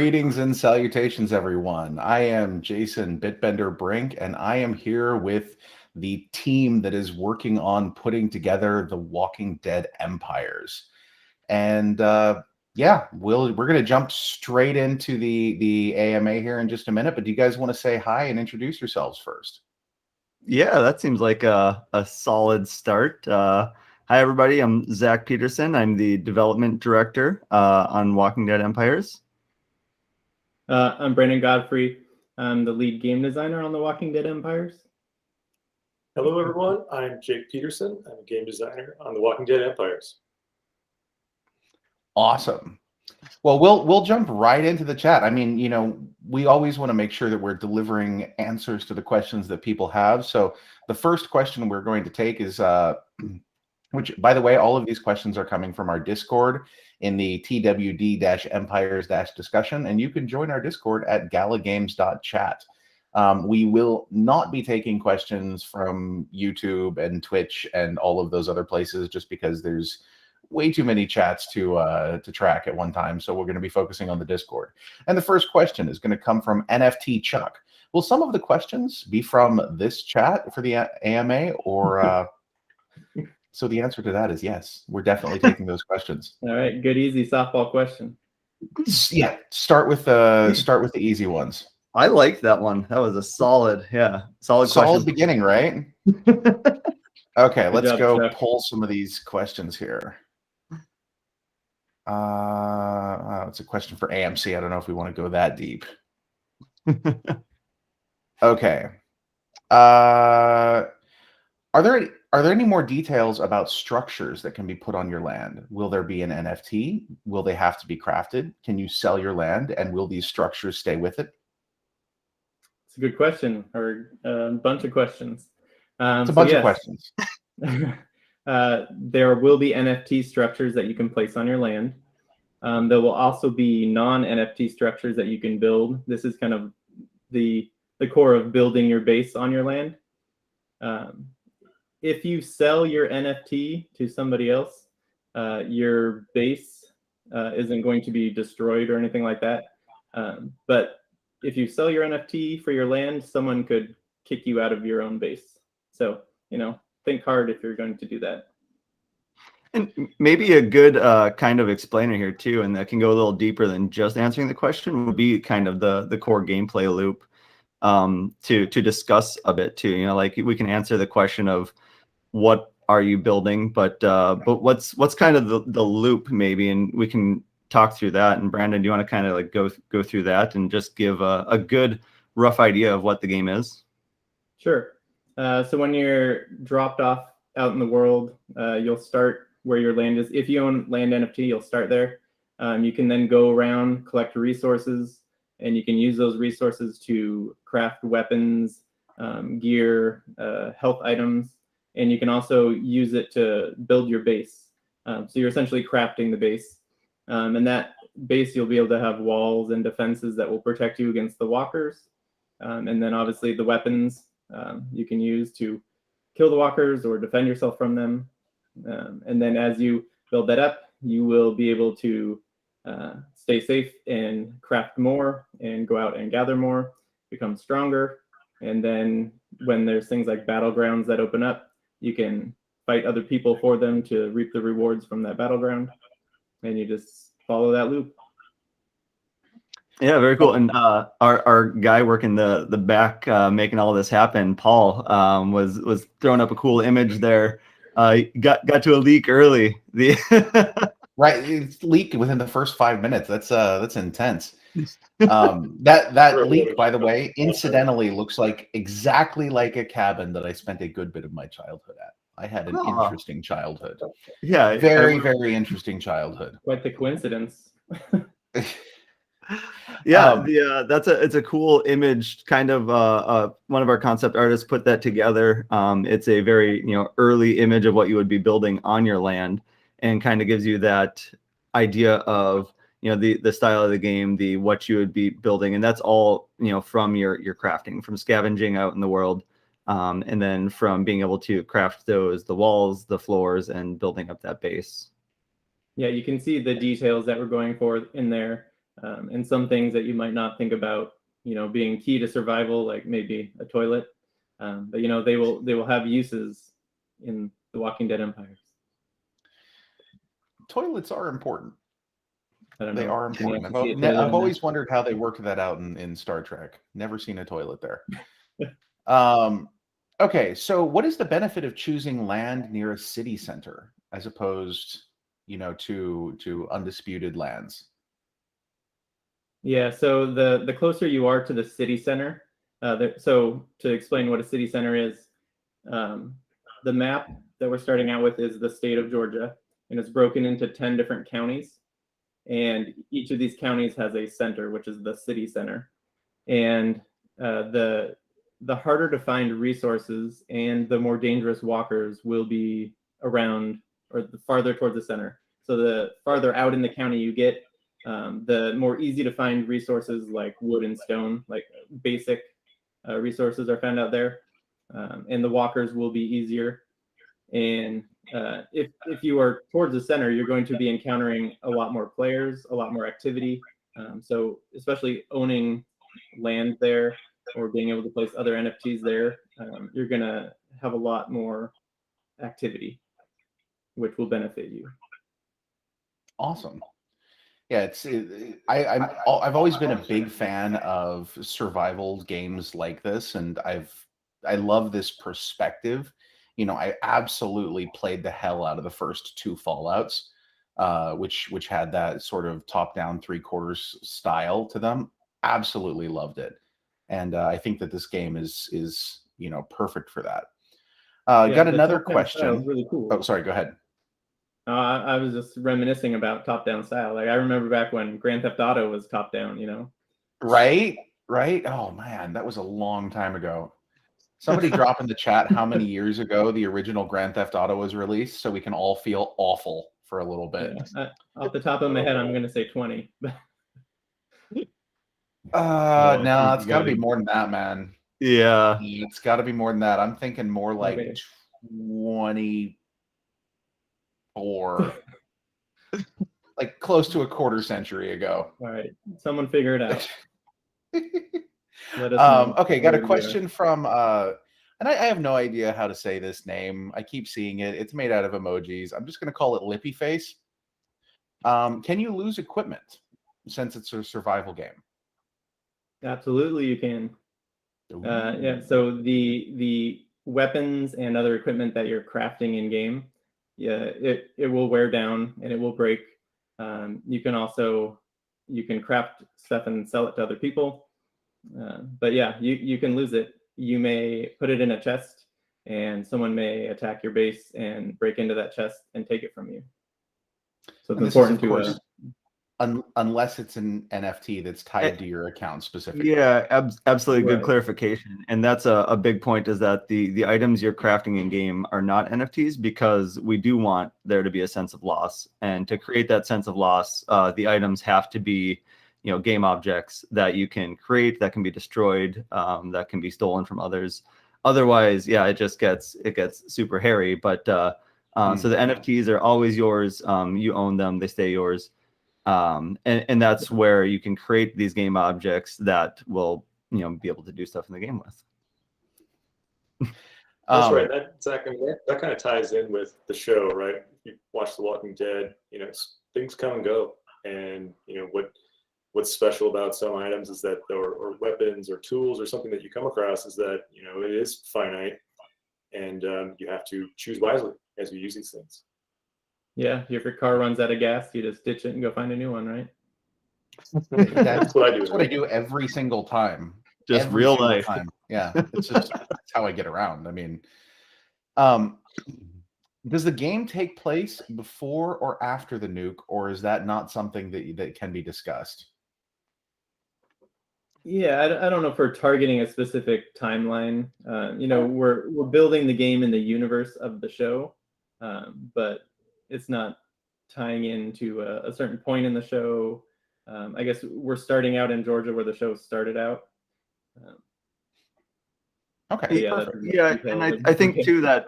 Greetings and salutations, everyone. I am Jason Bitbender Brink, and I am here with the team that is working on putting together the Walking Dead Empires. And yeah, we're going to jump straight into the AMA here in just a minute. But do you guys want to say hi and introduce yourselves first? Yeah, that seems like a solid start. Hi, everybody. I'm Zach Peterson. I'm the development director on Walking Dead Empires. I'm Brandon Godfrey. I'm the lead game designer on the Walking Dead Empires. Hello, everyone. I'm Jake Peterson. I'm a game designer on the Walking Dead Empires. Awesome. Well, we'll jump right into the chat. I mean, you know, we always want to make sure that we're delivering answers to the questions that people have. So the first question we're going to take is, which, by the way, all of these questions are coming from our Discord in the TWD-Empires-discussion, and you can join our Discord at galagames.chat. We will not be taking questions from YouTube and Twitch and all of those other places just because there's way too many chats to track at one time. So we're going to be focusing on the Discord. And the first question is going to come from NFT Chuck. Will some of the questions be from this chat for the AMA or... So the answer to that is yes. We're definitely taking those questions. All right, good, easy softball question. Yeah, start with the easy ones. I liked that one. That was a solid question. Beginning, right? Okay, let's go Chuck. pull some of these questions here. It's a question for AMC. I don't know if we want to go that deep. Okay. Are there any more details about structures that can be put on your land? Will there be an NFT? Will they have to be crafted? Can you sell your land, and will these structures stay with it? It's a good question, or a bunch of questions. It's a bunch of questions. There will be NFT structures that you can place on your land. There will also be non-NFT structures that you can build. This is kind of the core of building your base on your land. If you sell your NFT to somebody else, your base isn't going to be destroyed or anything like that. But if you sell your NFT for your land, someone could kick you out of your own base. So, you know, think hard if you're going to do that. And maybe a good kind of explainer here too, and that can go a little deeper than just answering the question, would be kind of the core gameplay loop to discuss a bit too. You know, like we can answer the question of what are you building, but what's kind of the loop maybe, and we can talk through that. And Brandon, do you want to kind of like go through that and just give a good rough idea of what the game is? Sure. So when you're dropped off out in the world, you'll start where your land is. If you own land NFT, you'll start there. You can then go around, collect resources, and you can use those resources to craft weapons, gear, health items, and you can also use it to build your base. So you're essentially crafting the base. And that base, you'll be able to have walls and defenses that will protect you against the walkers. And then obviously the weapons you can use to kill the walkers or defend yourself from them. And then as you build that up, you will be able to stay safe and craft more and go out and gather more, become stronger. And then when there's things like battlegrounds that open up, you can fight other people for them to reap the rewards from that battleground. And you just follow that loop. Yeah, very cool. And our guy working the back making all this happen, Paul, was throwing up a cool image there. Got to a leak early. Right, it's leaked within the first 5 minutes. That's intense. That leak, by the way, incidentally looks like exactly like a cabin that I spent a good bit of my childhood at. I had an interesting childhood. Yeah, very interesting childhood. Quite the coincidence. Yeah, it's a cool image. Kind of one of our concept artists put that together. It's a very early image of what you would be building on your land, and kind of gives you that idea of the style of the game, what you would be building, and that's all from your crafting, from scavenging out in the world, and then from being able to craft the walls, the floors, and building up that base. Yeah, you can see the details that we're going for in there. and some things that you might not think about, being key to survival, like maybe a toilet. But they will have uses in the Walking Dead empires. Toilets are important. I don't They know. are Can you important. actually see a toilet I've in always wondered how they worked that out in Star Trek. Never seen a toilet there. Okay, so what is the benefit of choosing land near a city center as opposed, to undisputed lands? Yeah, so the closer you are to the city center, so to explain what a city center is, the map that we're starting out with is the state of Georgia, and it's broken into 10 different counties, and each of these counties has a center, which is the city center. And the harder to find resources and the more dangerous walkers will be around, or the farther towards the center. So the farther out in the county you get, the more easy to find resources like wood and stone, like basic resources are found out there, and the walkers will be easier. And if you are towards the center, you're going to be encountering a lot more players, a lot more activity. So especially owning land there or being able to place other NFTs there, you're going to have a lot more activity, which will benefit you. Awesome. Yeah, I've always been a big fan of survival games like this, and I love this perspective. I absolutely played the hell out of the first two Fallouts, which had that sort of top-down three-quarters style to them. Absolutely loved it, and I think that this game is perfect for that. Got another question. Really cool. Oh, sorry. Go ahead. I was just reminiscing about top-down style. Like I remember back when Grand Theft Auto was top-down. Right. Oh man, that was a long time ago. Somebody drop in the chat how many years ago the original Grand Theft Auto was released, so we can all feel awful for a little bit. Yeah, off the top of my head, I'm going to say 20. No, it's got to be more than that, man. Yeah, It's got to be more than that. I'm thinking more like 24, like close to a quarter century ago. All right, someone figure it out. Let us know. Okay, got a question from and I have no idea how to say this name. I keep seeing it. It's made out of emojis. I'm just going to call it Lippy Face. Can you lose equipment since it's a survival game? Absolutely, you can. Yeah. So the weapons and other equipment that you're crafting in game, yeah, it will wear down and it will break. You can craft stuff and sell it to other people. But yeah, you can lose it. You may put it in a chest, and someone may attack your base and break into that chest and take it from you. So it's important to. Unless it's an NFT that's tied to your account specifically. Yeah, absolutely. Right. Good clarification. And that's a big point, is that the items you're crafting in game are not NFTs, because we do want there to be a sense of loss. And to create that sense of loss, the items have to be, game objects that you can create, that can be destroyed, that can be stolen from others. Otherwise, yeah, it gets super hairy. But so the NFTs are always yours. You own them; they stay yours. And that's where you can create these game objects that will, be able to do stuff in the game with. That's right. Zach, that kind of ties in with the show, right? If you watch The Walking Dead, things come and go, and what's special about some items is that, or weapons or tools or something that you come across, is that it is finite, and you have to choose wisely as you use these things. Yeah, if your car runs out of gas, you just ditch it and go find a new one, right? That's what I do. That's what I do every single time. Just every real life. Time. Yeah, it's just that's how I get around. I mean, does the game take place before or after the nuke, or is that not something that can be discussed? Yeah, I don't know if we're targeting a specific timeline. We're building the game in the universe of the show, but it's not tying into a certain point in the show. I guess we're starting out in Georgia where the show started out. Okay. Yeah, and I think too that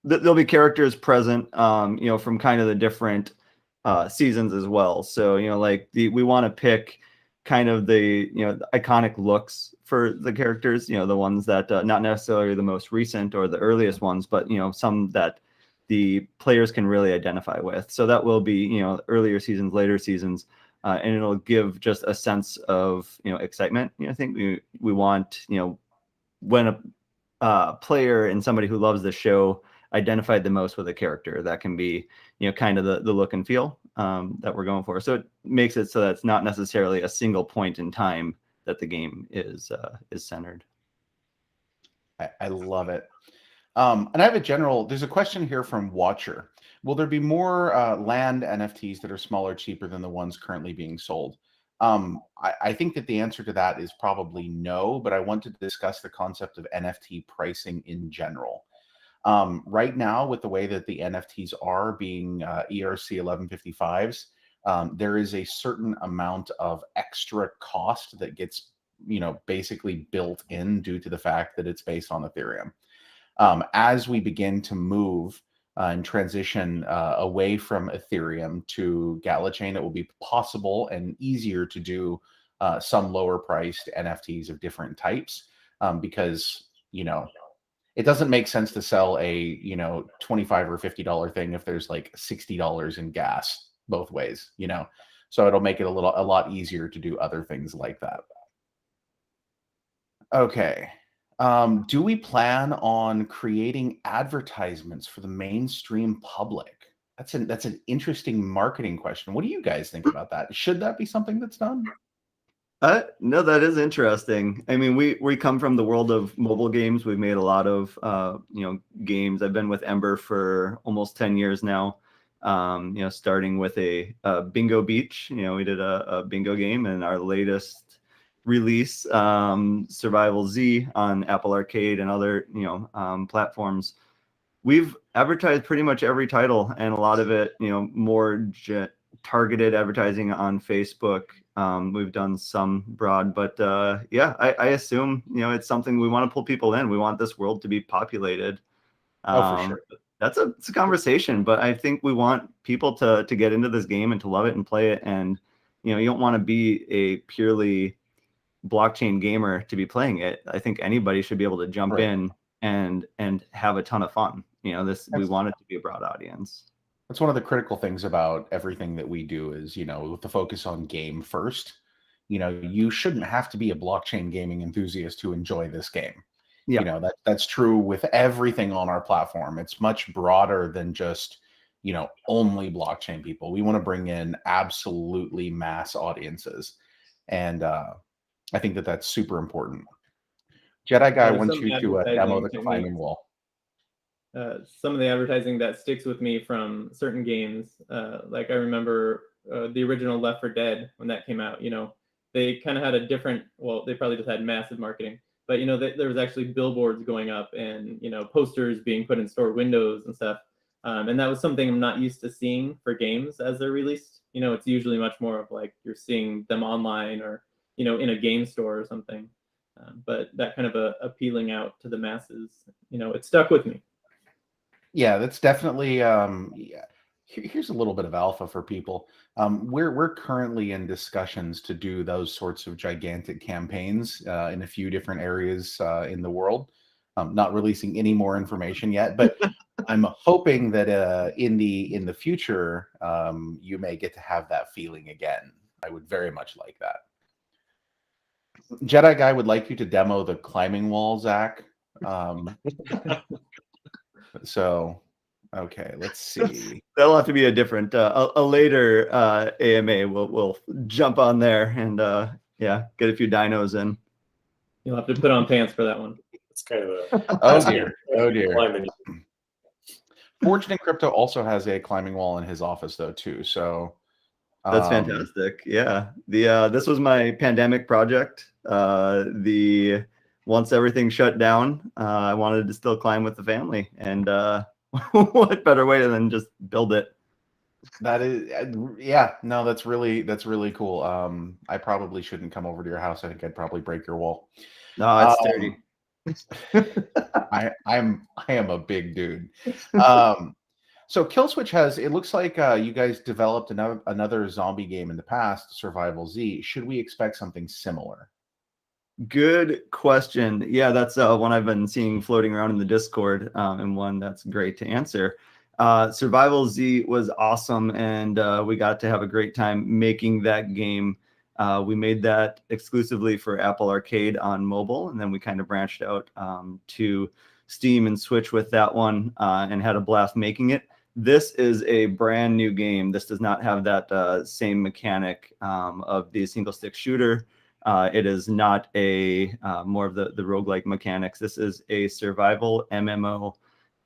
there'll be characters present, from kind of the different seasons as well. So like we want to pick kind of the the iconic looks for the characters, the ones that not necessarily the most recent or the earliest ones, but some that the players can really identify with. So that will be earlier seasons, later seasons, and it'll give just a sense of excitement. I think we want when a player and somebody who loves the show identified the most with a character, that can be kind of the look and feel that we're going for. So it makes it so that it's not necessarily a single point in time that the game is centered. I love it. And I have there's a question here from Watcher. Will there be more land NFTs that are smaller, cheaper than the ones currently being sold? I think that the answer to that is probably no, but I want to discuss the concept of NFT pricing in general. Right now, with the way that the NFTs are being ERC 1155s, there is a certain amount of extra cost that gets, basically built in due to the fact that it's based on Ethereum. As we begin to move and transition away from Ethereum to Gala Chain, it will be possible and easier to do some lower priced NFTs of different types because, it doesn't make sense to sell a, $25 or $50 thing if there's like $60 in gas both ways, So it'll make it a lot easier to do other things like that. Okay. Do we plan on creating advertisements for the mainstream public? That's an interesting marketing question. What do you guys think about that? Should that be something that's done? No, that is interesting. I mean, we come from the world of mobile games. We've made a lot of games. I've been with Ember for almost 10 years now. Starting with a Bingo Beach. We did a bingo game, and our latest release, Survival Z, on Apple Arcade and other platforms. We've advertised pretty much every title, and a lot of it more targeted advertising on Facebook. We've done some broad, but I assume it's something we want to pull people in. We want this world to be populated. For sure. It's a conversation, but I think we want people to get into this game and to love it and play it. And you don't want to be a purely blockchain gamer to be playing it. I think anybody should be able to jump in and have a ton of fun. We want it to be a broad audience. That's one of the critical things about everything that we do is, with the focus on game first, you shouldn't have to be a blockchain gaming enthusiast to enjoy this game. Yeah. That's true with everything on our platform. It's much broader than just, only blockchain people. We want to bring in absolutely mass audiences. And I think that that's super important. Jedi Guy wants you to demo the climbing wall. Some of the advertising that sticks with me from certain games, like I remember the original Left 4 Dead when that came out. They kind of had a different. Well, they probably just had massive marketing, but there was actually billboards going up and posters being put in store windows and stuff. And that was something I'm not used to seeing for games as they're released. It's usually much more of like you're seeing them online or in a game store or something. But that kind of appealing out to the masses, it stuck with me. Yeah, that's definitely. Here's a little bit of alpha for people. We're currently in discussions to do those sorts of gigantic campaigns in a few different areas in the world. Not releasing any more information yet, but I'm hoping that in the future you may get to have that feeling again. I would very much like that. Jedi Guy would like you to demo the climbing wall, Zach. So, okay, let's see. That'll have to be a different, a later AMA. We'll jump on there and get a few dinos in. You'll have to put on pants for that one. It's kind of a oh dear. Forged in Crypto also has a climbing wall in his office though too. So that's fantastic. Yeah, this was my pandemic project. Once everything shut down, I wanted to still climb with the family, and what better way than just build it? That is, no, that's really cool. I probably shouldn't come over to your house. I think I'd probably break your wall. No, it's sturdy. I am a big dude. So Killswitch has, it looks like you guys developed another zombie game in the past, Survival Z. Should we expect something similar? Good question. Yeah, that's one I've been seeing floating around in the Discord, and one that's great to answer. Survival Z was awesome, and we got to have a great time making that game. We made that exclusively for Apple Arcade on mobile, and then we kind of branched out to Steam and Switch with that one, and had a blast making it. This is a brand new game. This does not have that same mechanic of the single stick shooter. It is not a more of the roguelike mechanics. This is a survival MMO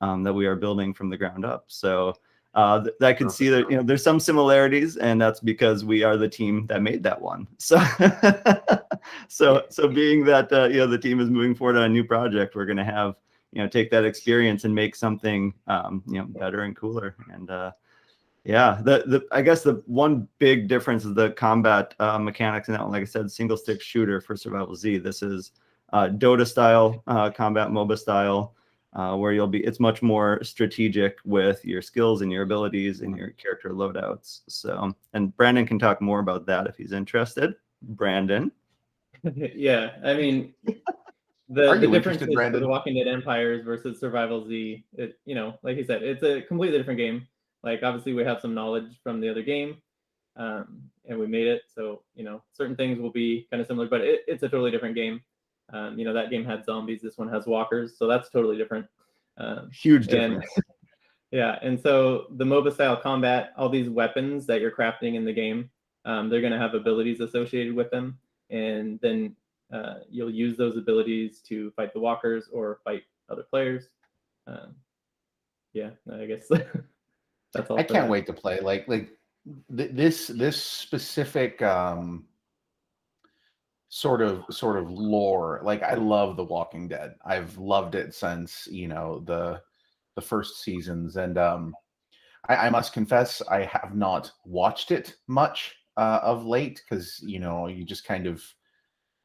that we are building from the ground up. So I could see that, you know, there's some similarities, and that's because we are the team that made that one. So so being that you know, the team is moving forward on a new project, we're going to have, you know, take that experience and make something you know, better and cooler. And yeah, I guess the one big difference is the combat mechanics in that one. Like I said, single stick shooter for Survival Z. This is Dota style combat, MOBA style, where it's much more strategic with your skills and your abilities and your character loadouts. So, and Brandon can talk more about that if he's interested. Brandon. Yeah, I mean, the you difference interested, is for Brandon? the Walking Dead Empires versus Survival Z. It, you know, like you said, it's a completely different game. Like, obviously, we have some knowledge from the other game, and we made it. So, you know, certain things will be kind of similar, but it's a totally different game. You know, that game had zombies. This one has walkers, so that's totally different. Huge difference. Yeah, and so the MOBA style combat, all these weapons that you're crafting in the game, they're going to have abilities associated with them, and then you'll use those abilities to fight the walkers or fight other players. Yeah, I guess that's all. I can't wait to play. Like this specific sort of lore. Like, I love The Walking Dead. I've loved it since, you know, the first seasons, and I must confess I have not watched it much of late, because, you know, you just kind of,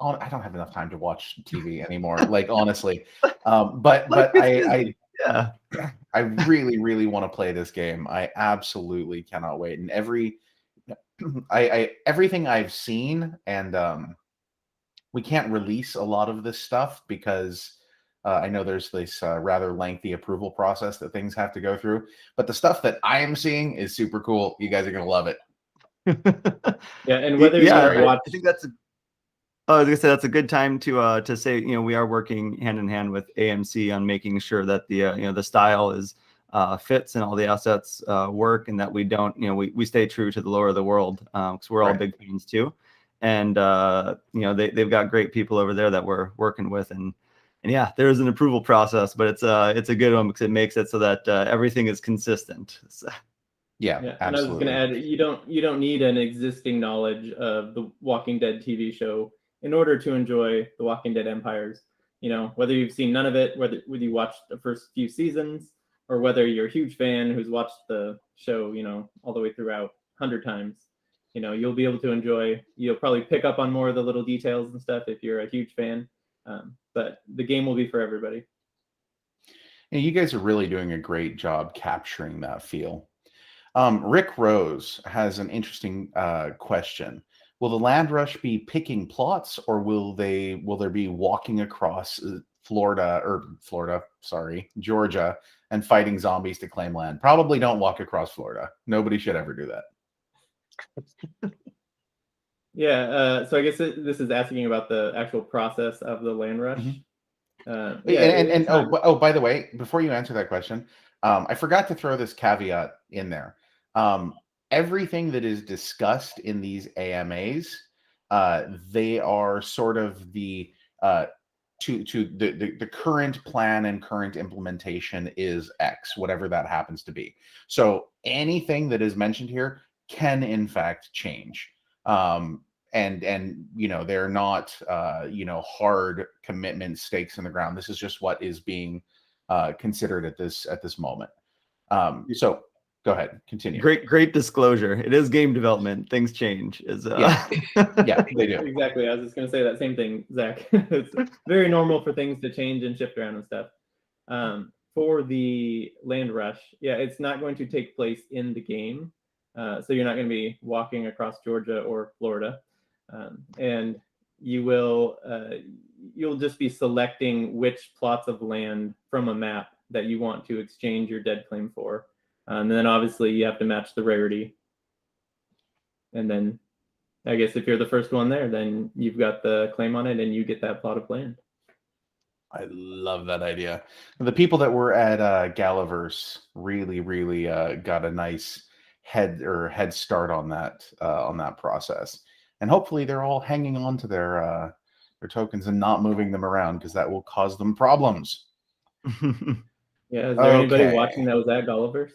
I don't have enough time to watch TV anymore. Like, honestly, but I Yeah. I really want to play this game. I absolutely cannot wait. And everything I've seen, and we can't release a lot of this stuff because I know there's this rather lengthy approval process that things have to go through. But the stuff that I am seeing is super cool. You guys are gonna love it. Yeah, and whether you watch, I think that's I was gonna say that's a good time to say, you know, we are working hand in hand with AMC on making sure that the you know, the style is fits and all the assets work, and that we don't, you know, we stay true to the lore of the world, because we're all big fans too. And you know, they've got great people over there that we're working with, and yeah, there is an approval process, but it's a good one because it makes it so that everything is consistent. So. Yeah, and I was going to add, you don't need an existing knowledge of the Walking Dead TV show in order to enjoy the Walking Dead Empires. You know, whether you've seen none of it, whether you watched the first few seasons, or whether you're a huge fan who's watched the show, you know, all the way throughout 100 times, you know, you'll be able to enjoy. You'll probably pick up on more of the little details and stuff if you're a huge fan. But the game will be for everybody. And you guys are really doing a great job capturing that feel. Rick Rose has an interesting question. Will the Land Rush be picking plots, or will there be walking across Georgia, and fighting zombies to claim land? Probably don't walk across Florida. Nobody should ever do that. Yeah, so I guess this is asking about the actual process of the Land Rush. Mm-hmm. Yeah, by the way, before you answer that question, I forgot to throw this caveat in there. Everything that is discussed in these AMAs, they are sort of the the current plan and current implementation is X, whatever that happens to be. So anything that is mentioned here can in fact change. And you know, they're not you know, hard commitment stakes in the ground. This is just what is being considered at this moment. So go ahead, continue. Great disclosure. It is game development. Things change. Yeah, they do. Exactly. I was just going to say that same thing, Zach. It's very normal for things to change and shift around and stuff. for the land rush, yeah, it's not going to take place in the game. So you're not going to be walking across Georgia or Florida. And you'll just be selecting which plots of land from a map that you want to exchange your dead claim for. And then obviously you have to match the rarity. And then I guess if you're the first one there, then you've got the claim on it and you get that plot of land. I love that idea. The people that were at Galaverse really got a nice head start on that process. And hopefully they're all hanging on to their tokens and not moving them around, because that will cause them problems. Yeah, is there anybody watching that was at Galaverse?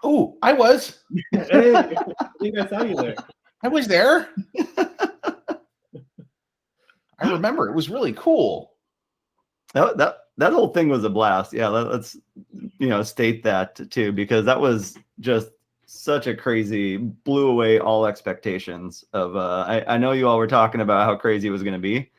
Oh, I was. Hey, I think I saw you there. I was there. I remember it was really cool. That whole thing was a blast. Yeah, let's state that too, because that was just such a crazy, blew away all expectations of. I know you all were talking about how crazy it was going to be,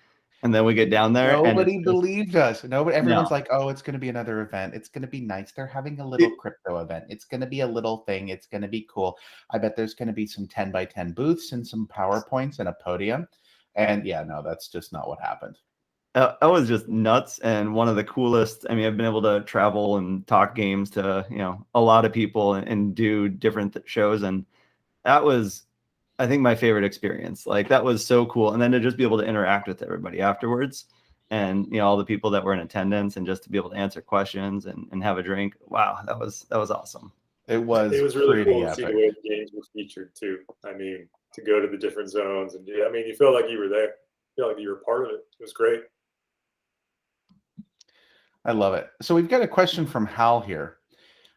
and then we get down there. Nobody believed us. Everyone's like, "Oh, it's going to be another event. It's going to be nice. They're having a little crypto event. It's going to be a little thing. It's going to be cool. I bet there's going to be some 10x10 booths and some PowerPoints and a podium." And yeah, no, that's just not what happened. That was just nuts, and one of the coolest. I mean, I've been able to travel and talk games to a lot of people and do different shows, and that was, I think, my favorite experience. Like, that was so cool, and then to just be able to interact with everybody afterwards, and all the people that were in attendance, and just to be able to answer questions and have a drink. Wow, that was awesome. It was really cool to epic. see the way the games were featured too. I mean, to go to the different zones, and I mean, you felt like you were there. You felt like you were part of it. It was great. I love it. So we've got a question from Hal here.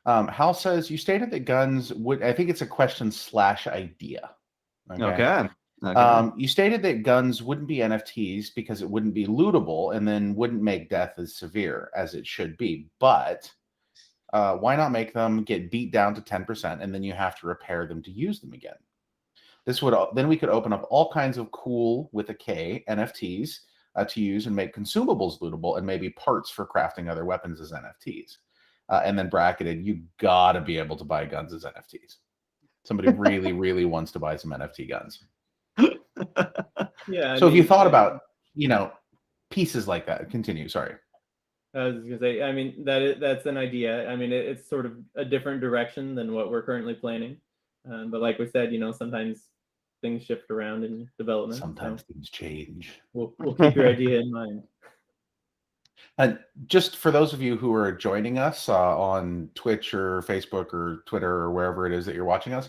Hal says, you stated that guns would, I think it's a question / idea. Okay. You stated that guns wouldn't be NFTs because it wouldn't be lootable and then wouldn't make death as severe as it should be. But why not make them get beat down to 10% and then you have to repair them to use them again? Then we could open up all kinds of cool, with a K, NFTs to use and make consumables lootable, and maybe parts for crafting other weapons as NFTs. And then bracketed, you gotta be able to buy guns as NFTs. Somebody really wants to buy some NFT guns. Yeah. So if you thought about, pieces like that, continue. Sorry. I was gonna say, I mean, that's an idea. I mean, it's sort of a different direction than what we're currently planning. But like we said, sometimes things shift around in development. Sometimes things change. We'll keep your idea in mind. And just for those of you who are joining us on Twitch or Facebook or Twitter or wherever it is that you're watching us,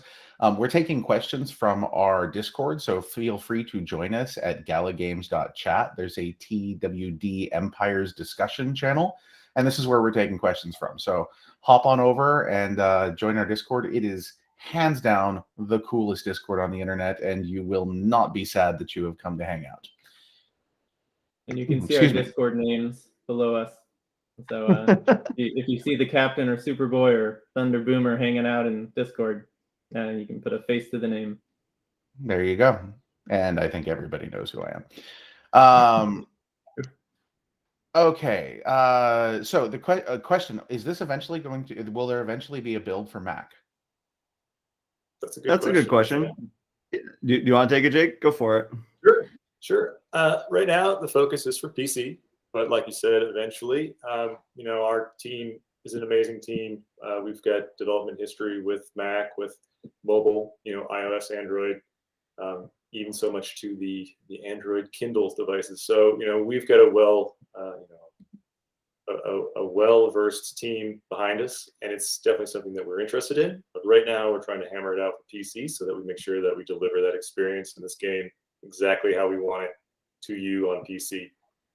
we're taking questions from our Discord, so feel free to join us at galagames.chat. There's a TWDE Empires discussion channel, and this is where we're taking questions from. So hop on over and join our Discord. It is hands down the coolest Discord on the internet, and you will not be sad that you have come to hang out. And you can see our Discord names below us. So if you see the Captain or Superboy or Thunder Boomer hanging out in Discord, you can put a face to the name. There you go. And I think everybody knows who I am. Okay. So the question is: this eventually will there eventually be a build for Mac? That's a good question. Do you want to take it, Jake? Go for it. Sure. Right now, the focus is for PC, but like you said, eventually, our team is an amazing team. We've got development history with Mac, with mobile, iOS, Android, even so much to the Android Kindle devices. So, we've got a well-versed team behind us, and it's definitely something that we're interested in. But right now, we're trying to hammer it out for PC so that we make sure that we deliver that experience in this game exactly how we want it to you on PC.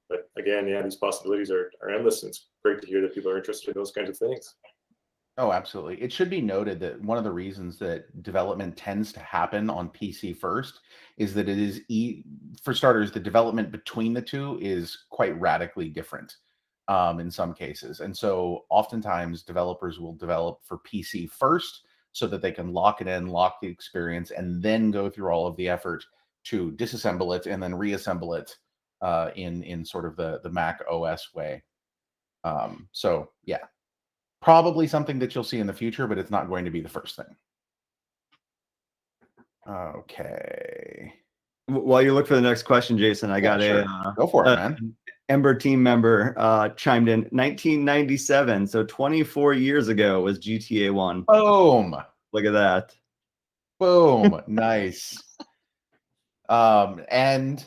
But again, these possibilities are endless, and it's great to hear that people are interested in those kinds of things. Oh, absolutely. It should be noted that one of the reasons that development tends to happen on PC first is that it is, for starters, the development between the two is quite radically different in some cases. And so oftentimes developers will develop for PC first so that they can lock it in, lock the experience, and then go through all of the effort to disassemble it and then reassemble it in sort of the Mac OS way. So yeah, probably something that you'll see in the future, but it's not going to be the first thing. Okay. While you look for the next question, Jason, I got sure. Go for it, man. Ember team member chimed in 1997, so 24 years ago was GTA 1. Boom. Look at that. Boom. Nice. And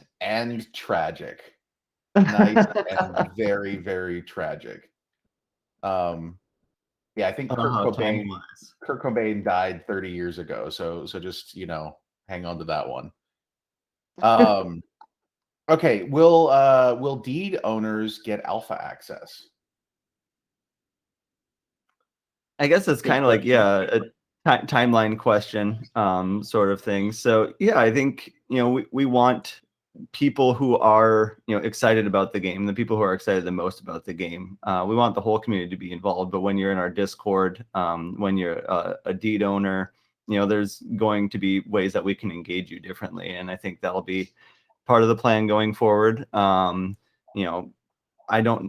tragic. Nice and very, very tragic. Yeah, I think Kurt Cobain died 30 years ago, so just, you know, hang on to that one. Okay, will deed owners get alpha access? I guess it's kind of like, yeah, a timeline question, sort of thing. So yeah, I think, you know, we want people who are, you know, excited about the game, the people who are excited the most about the game. We want the whole community to be involved, but when you're in our Discord, when you're a deed owner, you know, there's going to be ways that we can engage you differently. And I think that'll be part of the plan going forward. You know,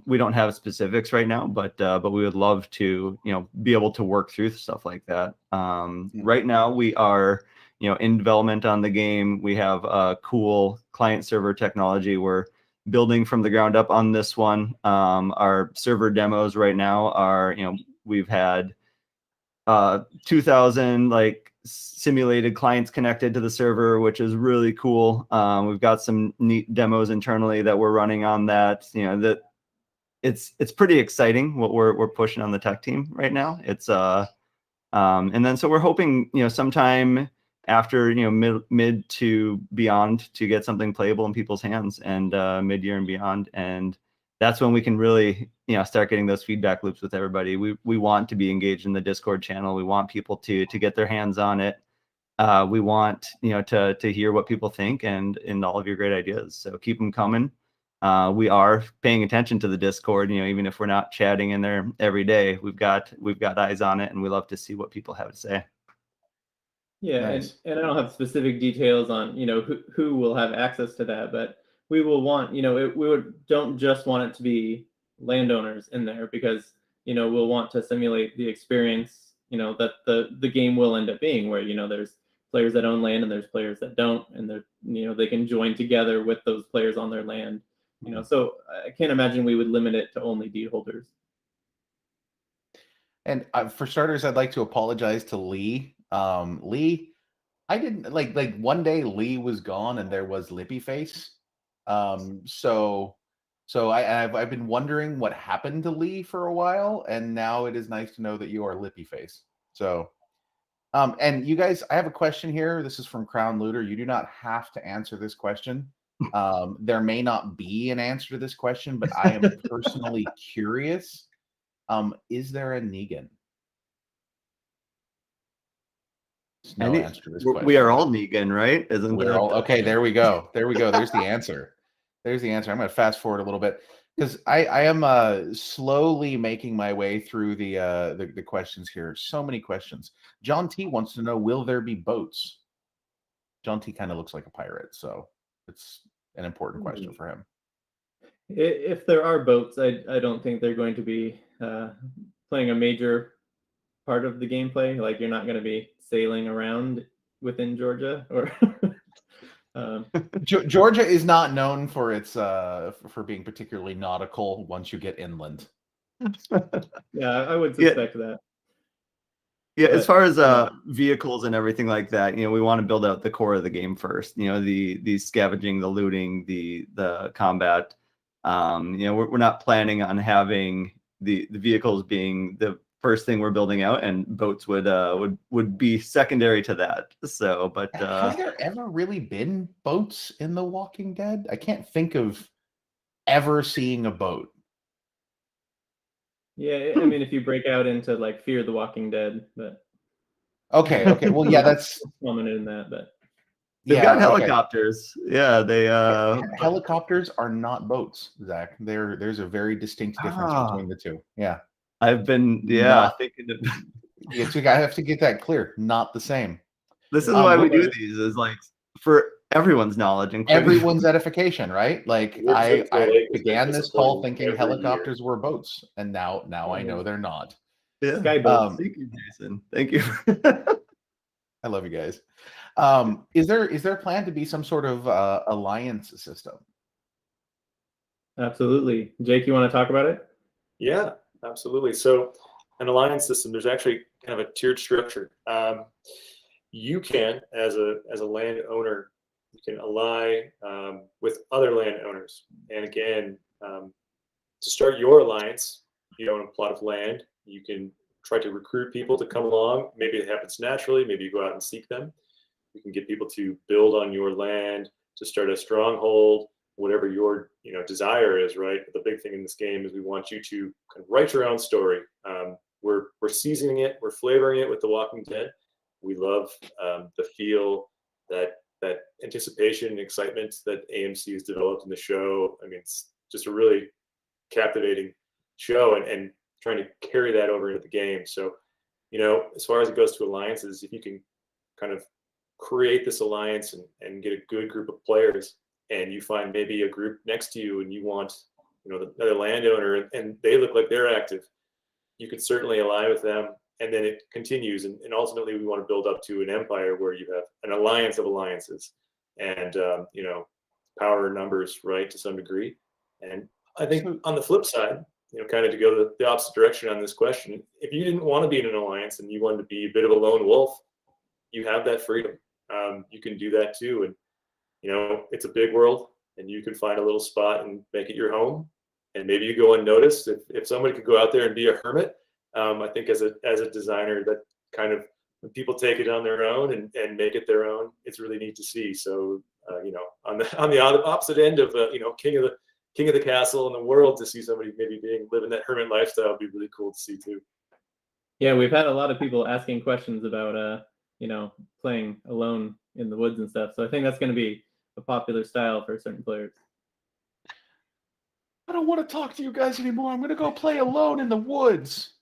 we don't have specifics right now, but we would love to, you know, be able to work through stuff like that. Right now we are, you know, in development on the game. We have a cool client server technology we're building from the ground up on this one. Our server demos right now are, you know, we've had 2,000 like simulated clients connected to the server, which is really cool. We've got some neat demos internally that we're running on that. You know, that it's pretty exciting what we're pushing on the tech team right now. It's and then so we're hoping, you know, sometime after, you know, mid to beyond to get something playable in people's hands, and mid-year and beyond. And that's when we can really, you know, start getting those feedback loops with everybody. We want to be engaged in the Discord channel. We want people to get their hands on it. We want, you know, to hear what people think and all of your great ideas. So keep them coming. We are paying attention to the Discord, you know, even if we're not chatting in there every day. We've got eyes on it, and we love to see what people have to say. Yeah, nice. and I don't have specific details on, you know, who will have access to that, but we will want, you know, don't just want it to be landowners in there, because, you know, we'll want to simulate the experience, you know, that the game will end up being, where, you know, there's players that own land and there's players that don't, and they're, you know, they can join together with those players on their land, you know. So I can't imagine we would limit it to only deed holders. And for starters, I'd like to apologize to Lee. Lee, I didn't like one day Lee was gone and there was Lippy Face. So I've been wondering what happened to Lee for a while, and now it is nice to know that you are Lippy Face. So, and you guys, I have a question here. This is from Crown Looter. You do not have to answer this question. There may not be an answer to this question, but I am personally curious. Is there a Negan? No answer to this question. We are all Negan, right? Isn't we're all okay? There we go. There we go. There's the answer. There's the answer. I'm going to fast forward a little bit because I am slowly making my way through the questions here. So many questions. John T wants to know: will there be boats? John T kind of looks like a pirate, so it's an important question for him. If there are boats, I don't think they're going to be playing a major part of the gameplay. Like, you're not going to be sailing around within Georgia, or Georgia is not known for its for being particularly nautical once you get inland. Yeah, I would suspect that. Yeah, but as far as vehicles and everything like that, you know, we want to build out the core of the game first. You know, the scavenging, the looting, the combat. You know, we're not planning on having the vehicles being the first thing we're building out, and boats would be secondary to that. So, but has there ever really been boats in The Walking Dead? I can't think of ever seeing a boat. Yeah, I mean, if you break out into like Fear the Walking Dead, but okay, well, yeah, that's prominent in that, but they've got helicopters. Okay. Yeah, they helicopters are not boats, Zach. There's a very distinct difference between the two. Yeah, I've been thinking of I have to get that clear. Not the same. This is why we do these, is like for everyone's knowledge, including everyone's edification, right? Like Your I Tinfoil Lake has been began this call disappointing thinking every helicopters were boats, and now I Yeah. know they're not. yeah. Skyboats. Thank you, Jason. Thank you. I love you guys. Is there planned to be some sort of alliance system? Absolutely. Jake, you want to talk about it? Yeah, absolutely. So an alliance system, there's actually kind of a tiered structure. You can, as a landowner, you can ally with other landowners. And again, to start your alliance, you own a plot of land. You can try to recruit people to come along. Maybe it happens naturally. Maybe you go out and seek them. You can get people to build on your land, to start a stronghold, whatever your desire is, right? But the big thing in this game is we want you to kind of write your own story. We're seasoning it, we're flavoring it with The Walking Dead. We love the feel, that anticipation and excitement that AMC has developed in the show. I mean, it's just a really captivating show, and trying to carry that over into the game. So, as far as it goes to alliances, if you can kind of create this alliance and get a good group of players, and you find maybe a group next to you and you want another landowner and they look like they're active, you could certainly ally with them, and then it continues, and ultimately we want to build up to an empire where you have an alliance of alliances, and power numbers, right, to some degree. And I think on the flip side, kind of to go the opposite direction on this question, if you didn't want to be in an alliance and you wanted to be a bit of a lone wolf, you have that freedom. You can do that too. And, it's a big world, and you can find a little spot and make it your home. And maybe you go unnoticed. If somebody could go out there and be a hermit, I think as a designer, that kind of, when people take it on their own and make it their own, it's really neat to see. So, on the opposite end of the, king of the castle in the world, to see somebody maybe living that hermit lifestyle would be really cool to see too. Yeah, we've had a lot of people asking questions about playing alone in the woods and stuff. So I think that's going to be a popular style for certain players. I don't want to talk to you guys anymore. I'm going to go play alone in the woods.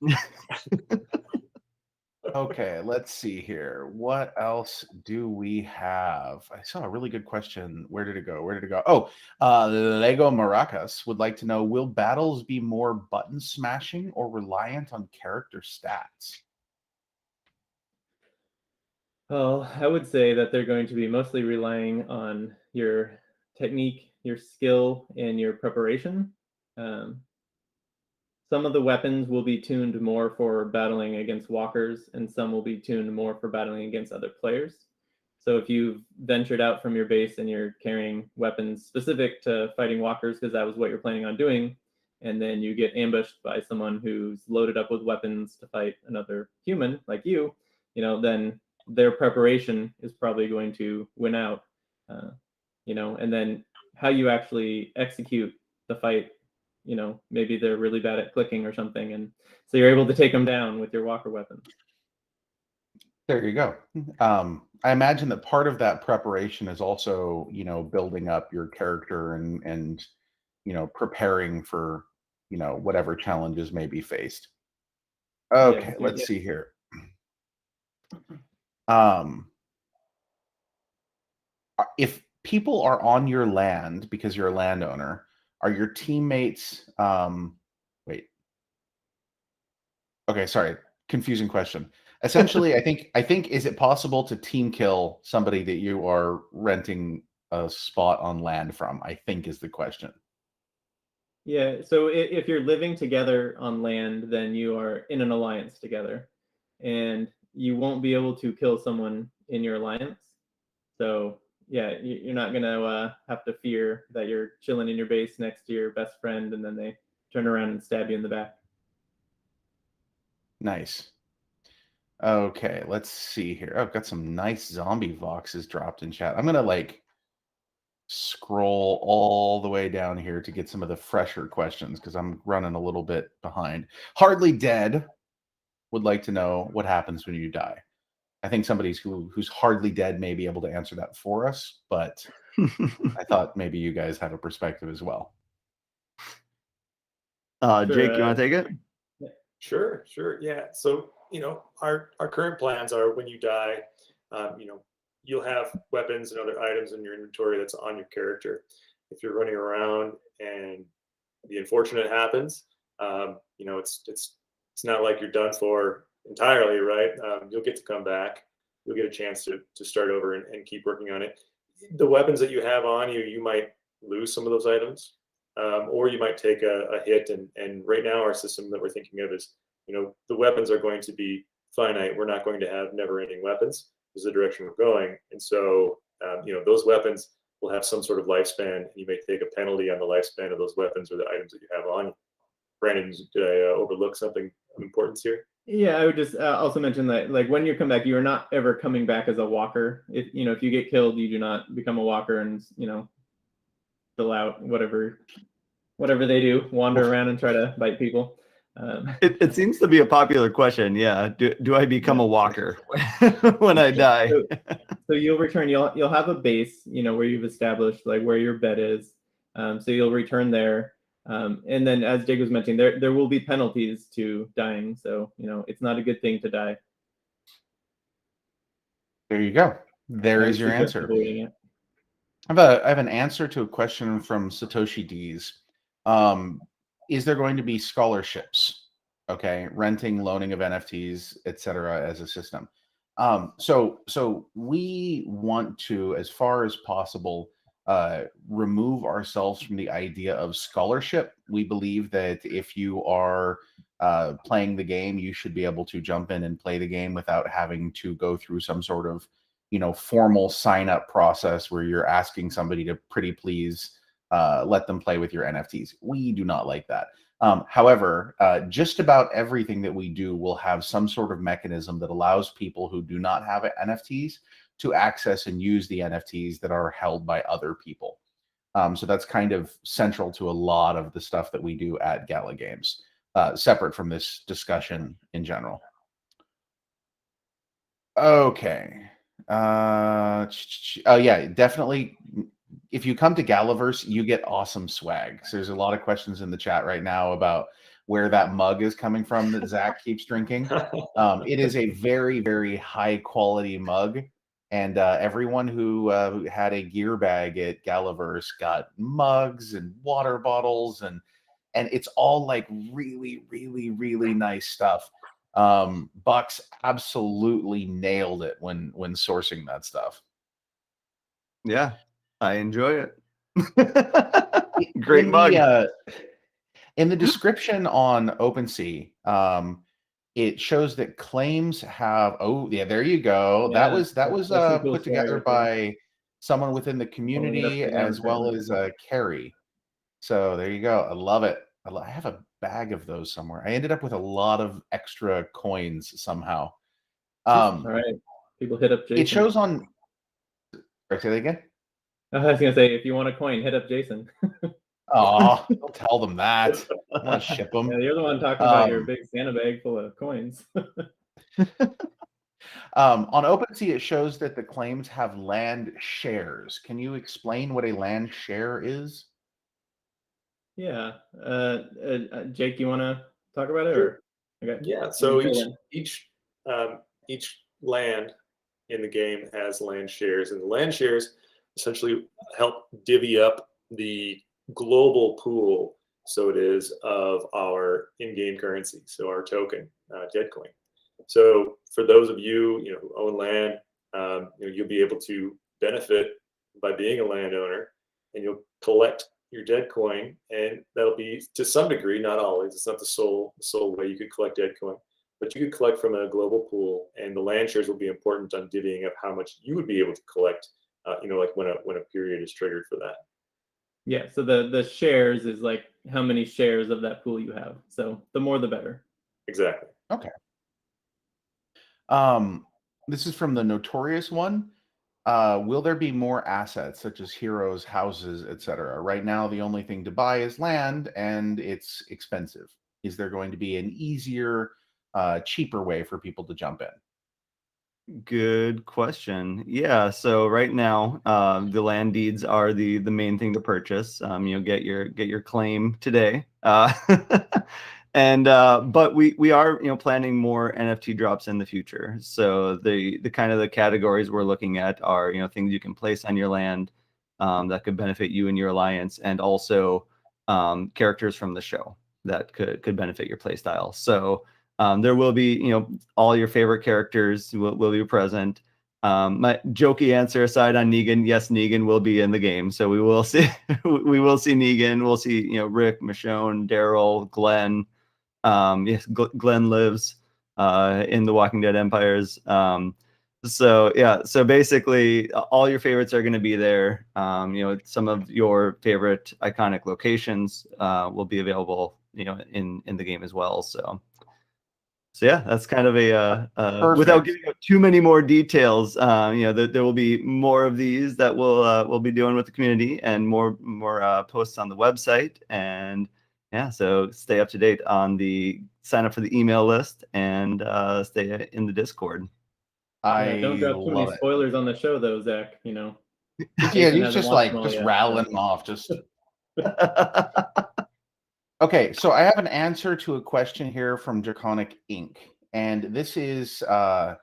Okay, let's see here. What else do we have? I saw a really good question. Where did it go? Oh, Lego Maracas would like to know, will battles be more button smashing or reliant on character stats? Well, I would say that they're going to be mostly relying on your technique, your skill, and your preparation. Some of the weapons will be tuned more for battling against walkers, and some will be tuned more for battling against other players. So if you've ventured out from your base and you're carrying weapons specific to fighting walkers because that was what you're planning on doing, and then you get ambushed by someone who's loaded up with weapons to fight another human like you, then their preparation is probably going to win out. And then how you actually execute the fight, maybe they're really bad at clicking or something, and so you're able to take them down with your walker weapon. There you go. I imagine that part of that preparation is also, building up your character and preparing for, whatever challenges may be faced. Okay, Yes, let's see here. If people are on your land because you're a landowner, are your teammates wait. Okay, sorry. Confusing question. Essentially, I think is it possible to team kill somebody that you are renting a spot on land from? I think is the question. Yeah, so if you're living together on land, then you are in an alliance together, and you won't be able to kill someone in your alliance. So yeah, you're not gonna have to fear that you're chilling in your base next to your best friend, and then they turn around and stab you in the back. Nice. Okay, let's see here. I've got some nice zombie voxes dropped in chat. I'm gonna scroll all the way down here to get some of the fresher questions because I'm running a little bit behind. Hardly Dead would like to know what happens when you die. I think somebody who's hardly dead may be able to answer that for us, but I thought maybe you guys have a perspective as well. Jake, you want to take it? Sure. Yeah. So, our current plans are when you die, you'll have weapons and other items in your inventory that's on your character. If you're running around and the unfortunate happens, it's not like you're done for entirely, right? You'll get to come back. You'll get a chance to start over and keep working on it. The weapons that you have on you, you might lose some of those items, or you might take a hit. And right now, our system that we're thinking of is, the weapons are going to be finite. We're not going to have never-ending weapons. Is the direction we're going. And so, those weapons will have some sort of lifespan, and you may take a penalty on the lifespan of those weapons or the items that you have on you. Brandon, did I overlook something of importance here? Yeah, I would just also mention that, like, when you come back, you are not ever coming back as a walker. If you get killed, you do not become a walker and fill out whatever they do, wander around and try to bite people. It seems to be a popular question. Yeah, do I become a walker when I die? So you'll return. You'll have a base, where you've established like where your bed is. So you'll return there. And then, as Jake was mentioning, there will be penalties to dying. So, it's not a good thing to die. There you go. There is your answer. I have an answer to a question from Satoshi D's. Is there going to be scholarships? Okay, renting, loaning of NFTs, etc., as a system. So we want to, as far as possible, remove ourselves from the idea of scholarship. We believe that if you are playing the game, you should be able to jump in and play the game without having to go through some sort of formal sign-up process where you're asking somebody to pretty please let them play with your NFTs. We do not like that. However, just about everything that we do will have some sort of mechanism that allows people who do not have NFTs to access and use the NFTs that are held by other people. So that's kind of central to a lot of the stuff that we do at Gala Games, separate from this discussion in general. Okay. Oh yeah, definitely. If you come to Galaverse, you get awesome swag. So there's a lot of questions in the chat right now about where that mug is coming from that Zach keeps drinking. It is a very, very high quality mug. And everyone who had a gear bag at Galaverse got mugs and water bottles, and it's all like really, really, really nice stuff. Bucks absolutely nailed it when sourcing that stuff. Yeah, I enjoy it. Great mug. In the description on OpenSea, it shows that claims have. Oh yeah, there you go. Yeah, that was put together by someone within the community as well as Carrie. So there you go. I love it. I have a bag of those somewhere. I ended up with a lot of extra coins somehow. All right, people hit up Jason. It shows on. Say that again. I was gonna say, if you want a coin, hit up Jason. Oh, don't tell them that. I want to ship them. Yeah, you're the one talking about your big Santa bag full of coins. On OpenSea, it shows that the claims have land shares. Can you explain what a land share is? Yeah. Jake, you want to talk about it? Or? Okay. Yeah. So each land in the game has land shares, and the land shares essentially help divvy up the global pool, so it is, of our in-game currency, so our token, Dead Claim. So for those of you who own land, you'll be able to benefit by being a landowner, and you'll collect your Dead Coin, and that'll be, to some degree, not always, it's not the sole way you could collect Dead Coin, but you could collect from a global pool, and the land shares will be important on divvying up how much you would be able to collect, like when a period is triggered for that. Yeah, so the shares is like how many shares of that pool you have. So the more the better. Exactly. Okay. This is from the Notorious one. Will there be more assets such as heroes, houses, etc.? Right now, the only thing to buy is land, and it's expensive. Is there going to be an easier, cheaper way for people to jump in? Good question. Yeah, so right now, the land deeds are the main thing to purchase. You'll get your claim today. And but we are planning more NFT drops in the future. So the kind of the categories we're looking at are things you can place on your land that could benefit you and your alliance, and also characters from the show that could benefit your playstyle. So there will be all your favorite characters will be present. My jokey answer aside on Negan, yes, Negan will be in the game. So we will see we will see Negan. We'll see Rick, Michonne, Daryl, Glenn. Yes, Glenn lives in the Walking Dead Empires. So yeah, so basically all your favorites are going to be there. Some of your favorite iconic locations will be available in the game as well. So yeah, that's kind of a without giving out too many more details. There will be more of these that we'll be doing with the community, and more posts on the website. And yeah, so stay up to date on sign up for the email list, and stay in the Discord. Don't drop too many spoilers on the show, though, Zach. Yeah, he's just rattling them off. Just okay. So I have an answer to a question here from Draconic Inc., and this is a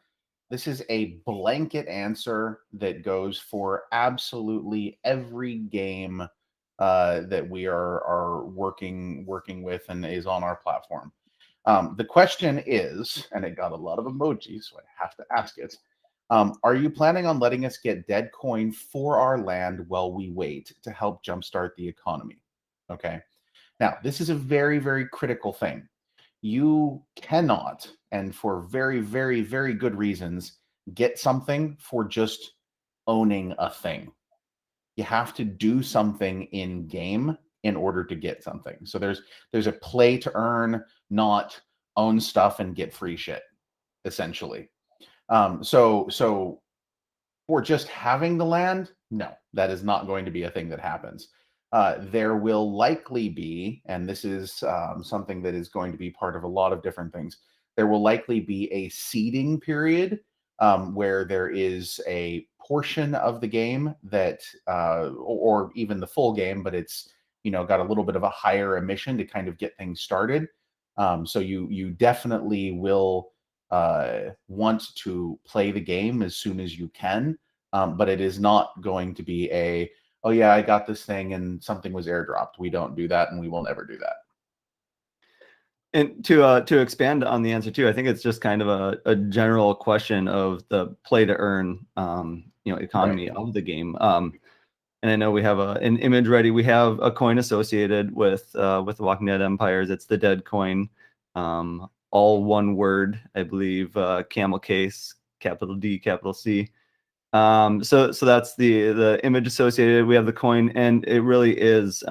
blanket answer that goes for absolutely every game that we are working with and is on our platform. The question is, and it got a lot of emojis, so I have to ask it. Are you planning on letting us get dead coin for our land while we wait to help jumpstart the economy? Okay. Now, this is a very, very critical thing. You cannot, and for very, very, very good reasons, get something for just owning a thing. You have to do something in game in order to get something. So there's a play to earn, not own stuff and get free shit, essentially. So for just having the land, no, that is not going to be a thing that happens. There will likely be, and this is something that is going to be part of a lot of different things, there will likely be a seeding period where there is a portion of the game that, or even the full game, but it's got a little bit of a higher emission to kind of get things started. So you definitely will want to play the game as soon as you can, but it is not going to be oh yeah, I got this thing and something was airdropped. We don't do that, and we will never do that. And to expand on the answer too, I think it's just kind of a general question of the play to earn economy of the game. And I know we have an image ready. We have a coin associated with the Walking Dead Empires. It's the Dead coin, all one word, I believe. Camel case, capital D, capital C. So that's the image associated. We have the coin, and it really is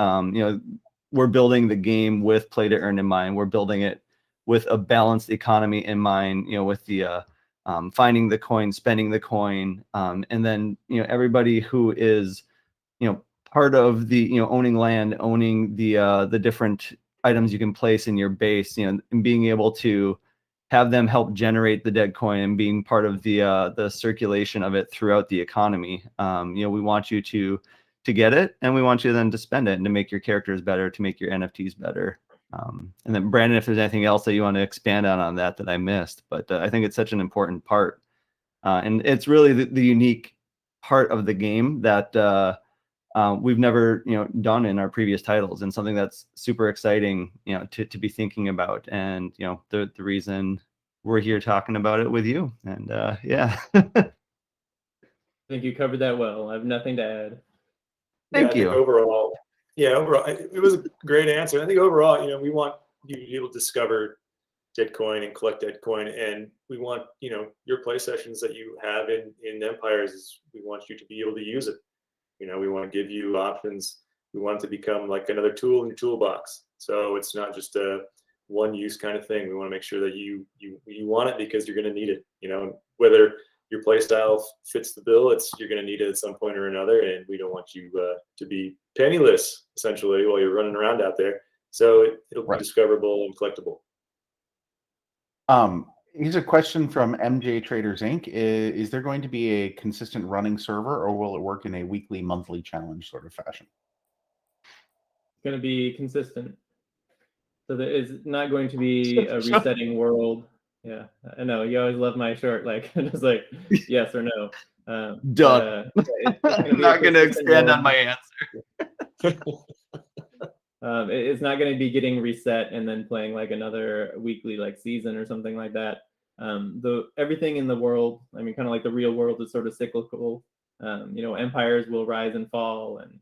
we're building the game with play to earn in mind. We're building it with a balanced economy in mind, with the finding the coin, spending the coin, and then everybody who is part of the owning land, owning the different items you can place in your base, and being able to have them help generate the dead coin and being part of the circulation of it throughout the economy. We want you to get it, and we want you then to spend it and to make your characters better, to make your NFTs better. And then Brandon, if there's anything else that you want to expand on that I missed, but I think it's such an important part, and it's really the unique part of the game that we've never done in our previous titles, and something that's super exciting to be thinking about, and the reason we're here talking about it with you. And yeah. I think you covered that well. I have nothing to add. Thank you. Overall, it was a great answer. I think overall, we want you to be able to discover dead coin and collect dead coin, and we want your play sessions that you have in Empires. We want you to be able to use it. We want to give you options. We want it to become like another tool in your toolbox. So it's not just a one-use kind of thing. We want to make sure that you want it because you're going to need it. Whether your play style fits the bill, you're going to need it at some point or another, and we don't want you to be penniless essentially while you're running around out there. So it'll be discoverable and collectible. Here's a question from MJ Traders Inc. Is there going to be a consistent running server, or will it work in a weekly, monthly challenge sort of fashion? It's going to be consistent. So there is not going to be a resetting world. Yeah, I know. You always love my short, like, just like yes or no. Done. I'm not going to expand on my answer. It's not going to be getting reset and then playing like another weekly like season or something like that. Everything in the world, I mean, kind of like the real world, is sort of cyclical. You know, empires will rise and fall, and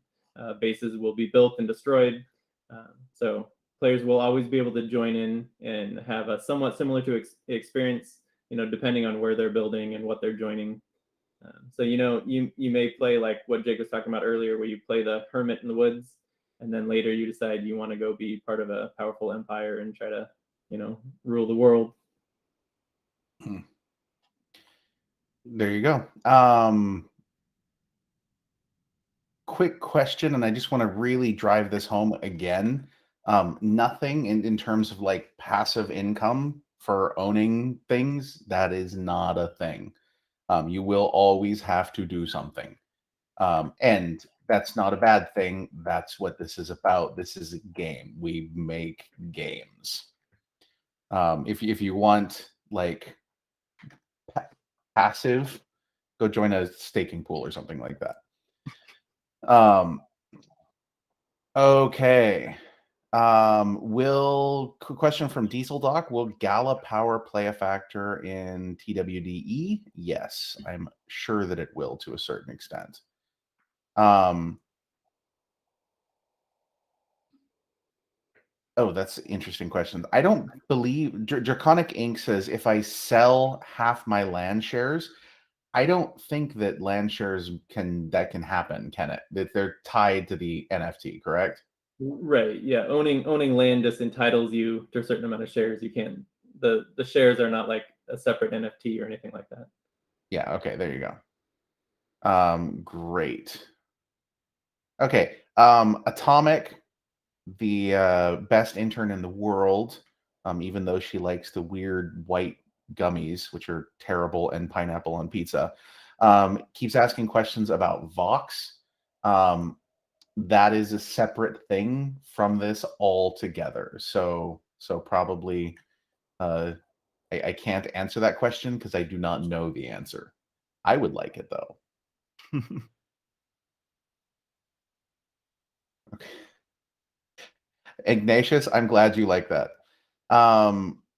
bases will be built and destroyed. So players will always be able to join in and have a somewhat similar to experience, you know, depending on where they're building and what they're joining. So, you know, you may play like what Jake was talking about earlier, where you play the hermit in the woods, and then later you decide you want to go be part of a powerful empire and try to, you know, rule the world. There you go. Quick question, and I just want to really drive this home again. Nothing in terms of like passive income for owning things, that is not a thing. You will always have to do something. And that's not a bad thing. That's what this is about. This is a game. We make games. If you want like passive, go join a staking pool or something like that. Okay. Question from Diesel Doc, will Gala power play a factor in TWDE? Yes, I'm sure that it will to a certain extent. Oh, that's an interesting question. I don't believe Draconic Ink says if I sell half my land shares, I don't think that land shares can happen, can it? That they're tied to the NFT, correct? Right. Yeah. Owning land just entitles you to a certain amount of shares. You can't. The shares are not like a separate NFT or anything like that. Yeah. Okay. There you go. Great. Okay. Atomic, the best intern in the world, even though she likes the weird white gummies, which are terrible, and pineapple on pizza, keeps asking questions about Vox. That is a separate thing from this altogether. So probably I can't answer that question because I do not know the answer. I would like it though. Okay. Ignatius, I'm glad you like that.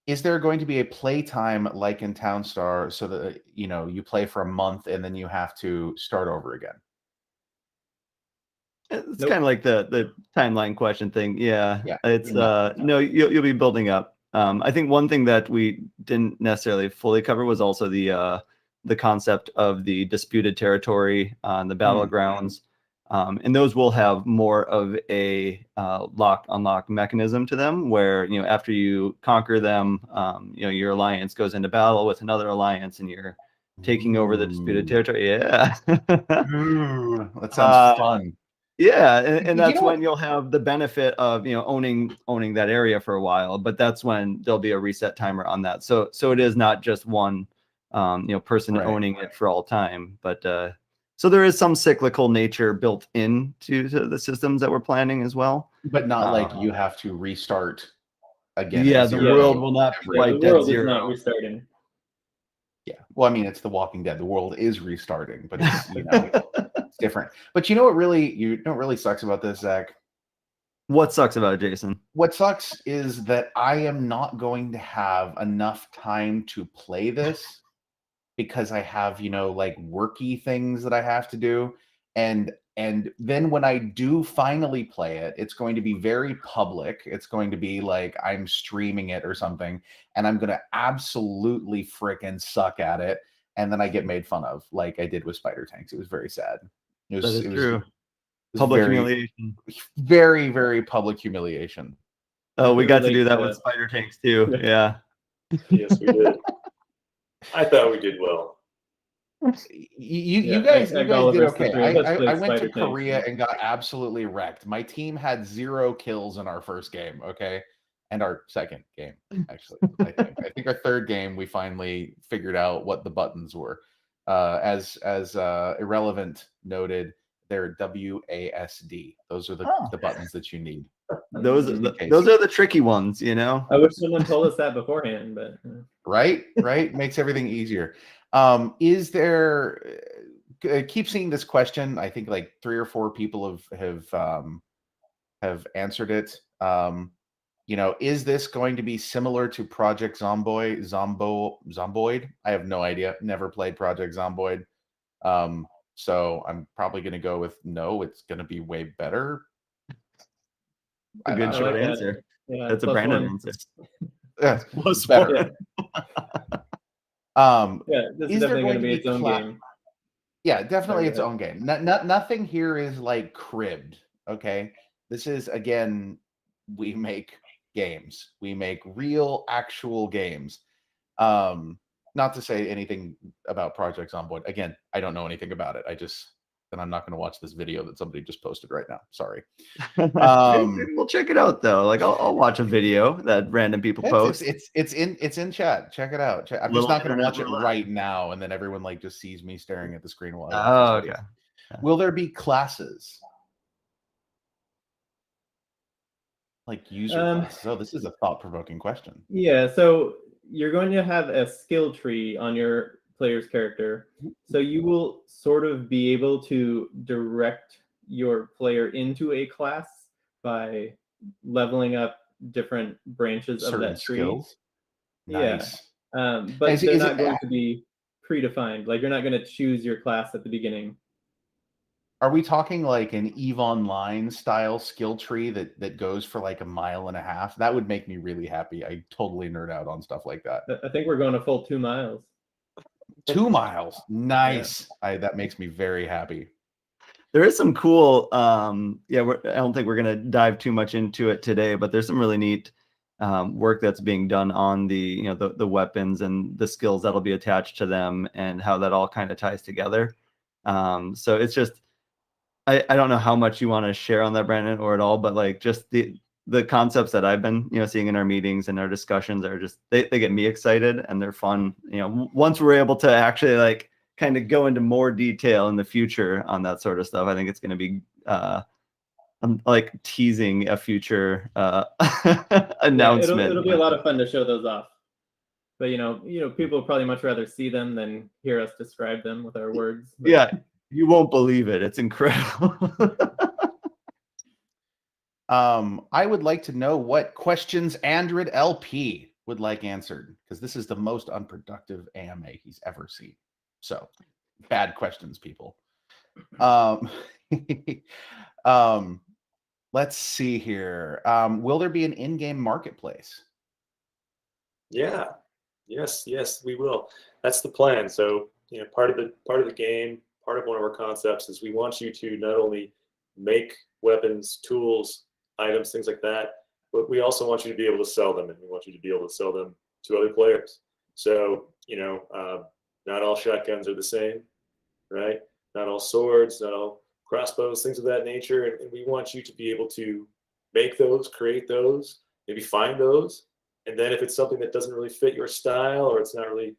Is there going to be a playtime like in Townstar so that you play for a month and then you have to start over again? It's kind of like the timeline question thing. Yeah. It's No. no, you'll be building up. I think one thing that we didn't necessarily fully cover was also the concept of the disputed territory on the battlegrounds. And those will have more of a lock-unlock mechanism to them, where after you conquer them, your alliance goes into battle with another alliance, and you're taking over the disputed territory. Yeah, Ooh, that sounds fun. Yeah, and that's when you'll have the benefit of owning that area for a while. But that's when there'll be a reset timer on that. So it is not just one person owning it for all time, but so there is some cyclical nature built into the systems that we're planning as well. But not like you have to restart again. Yeah, the world will not be like the world Dead Zero. is not restarting. Yeah, well, I mean, it's The Walking Dead. The world is restarting, but it's it's different. But you know what really sucks about this, Zach? What sucks about it, Jason? What sucks is that I am not going to have enough time to play this because I have, like worky things that I have to do. And then when I do finally play it, it's going to be very public. It's going to be like I'm streaming it or something, and I'm going to absolutely frickin' suck at it. And then I get made fun of, like I did with Spider Tanks. It was very sad. It was true. Public humiliation. Very, very public humiliation. Oh, we got to do that with Spider Tanks too. Yeah. Yes, we did. I thought we did well. You guys did okay. I went to Korea and got absolutely wrecked. My team had 0 kills in our first game, okay? And our second game, actually. I think our third game we finally figured out what the buttons were. As Irrelevant noted, they're WASD. Those are the buttons that you need. those Just in case. those are the tricky ones, you know. I wish someone told us that beforehand, but Right, makes everything easier. Is there? Keep seeing this question. I think like 3 or 4 people have answered it. You know, is this going to be similar to Project Zomboid? I have no idea. Never played Project Zomboid. So I'm probably going to go with no. It's going to be way better. A good I short like that. answer. Yeah, That's a plus Brandon one. answer. Yeah, Plus better. one. Yeah, this is Is there definitely going to be its own cla- game. Yeah, definitely Sorry, its go own game. Nothing here is like cribbed. Okay, this is again, we make games. We make real, actual games. Not to say anything about Project Zomboid. Again, I don't know anything about it. And I'm not going to watch this video that somebody just posted right now. Sorry. Maybe we'll check it out though. Like I'll watch a video that random people post. It's in chat. Check it out. I'm just Little not going to internet watch it roulette. right now, and then everyone like just sees me staring at the screen while I watch Oh, this video. okay. Yeah. Will there be classes? Like user classes? Oh, this is a thought-provoking question. Yeah, so you're going to have a skill tree on your player's character. So you will sort of be able to direct your player into a class by leveling up different branches of Certain that tree. skills. Yeah. Nice. But Is they're it- not going to be predefined. Like you're not going to choose your class at the beginning. Are we talking like an EVE Online style skill tree that goes for like 1.5 miles? That would make me really happy. I totally nerd out on stuff like that. I think we're going a full 2 miles. 2 miles. Nice. That makes me very happy. There is some cool I don't think we're going to dive too much into it today, but there's some really neat work that's being done on the the weapons and the skills that'll be attached to them and how that all kind of ties together. So it's just I don't know how much you want to share on that, Brandon, or at all, but like just the concepts that I've been seeing in our meetings and our discussions are just they get me excited and they're fun. Once we're able to actually like kind of go into more detail in the future on that sort of stuff, I think it's going to be I'm like teasing a future announcement. Yeah, it'll be a lot of fun to show those off. But people probably much rather see them than hear us describe them with our words. But... Yeah, you won't believe it. It's incredible. I would like to know what questions Android LP would like answered, because this is the most unproductive AMA he's ever seen. So, bad questions, people. Let's see here. Will there be an in-game marketplace? Yeah. Yes, we will. That's the plan. So, part of the game, part of one of our concepts is we want you to not only make weapons, tools, items, things like that, but we also want you to be able to sell them, and we want you to be able to sell them to other players. So, not all shotguns are the same, right? Not all swords, not all crossbows, things of that nature, and we want you to be able to make those, create those, maybe find those. And then if it's something that doesn't really fit your style, or it's not really,